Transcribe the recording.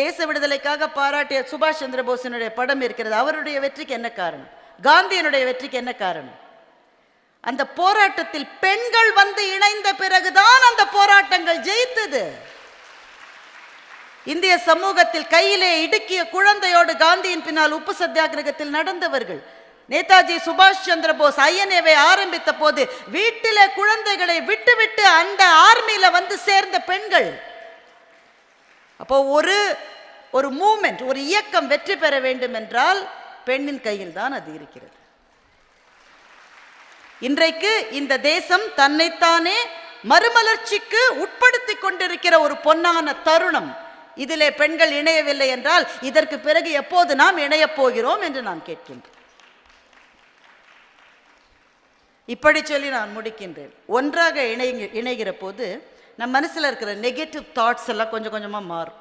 தேச விடுதலைக்காக பாராட்டிய சுபாஷ் சந்திர போஸினுடைய படம் இருக்கிறது. அவருடைய வெற்றிக்கு என்ன காரணம்? காந்தியினுடைய வெற்றிக்கு என்ன காரணம்? அந்த போராட்டத்தில் பெண்கள் வந்து இணைந்த பிறகுதான் அந்த போராட்டங்கள் ஜெயித்தது. இந்திய சமூகத்தில் கையிலே இடுக்கிய குழந்தையோடு காந்தியின் பின்னால் உப்பு சத்தியாகிரகத்தில் நடந்தவர்கள். நேதாஜி சுபாஷ் சந்திர போஸ் ஐஎன்ஏவை ஆரம்பித்த போது வீட்டிலே குழந்தைகளை விட்டு அந்த ஆர்மியில வந்து சேர்ந்த பெண்கள். அப்போ ஒரு மூமெண்ட், ஒரு இயக்கம் வெற்றி பெற வேண்டும் என்றால் பெண்ணின் கையில் தான் அது இருக்கிறது. இன்றைக்கு இந்த தேசம் தன்னைத்தானே மறுமலர்ச்சிக்கு உட்படுத்தி கொண்டிருக்கிற ஒரு பொன்னான தருணம். இதிலே பெண்கள் இணையவில்லை என்றால் இதற்கு பிறகு எப்போது நாம் இணையப் போகிறோம் என்று நான் கேட்கின்றேன். இப்படி சொல்லி நான் முடிக்கின்றேன். ஒன்றாக இணைகிற போது நம் மனசுல இருக்கிற நெகட்டிவ் தாட்ஸ் எல்லாம் கொஞ்சம் கொஞ்சமா மாறும்.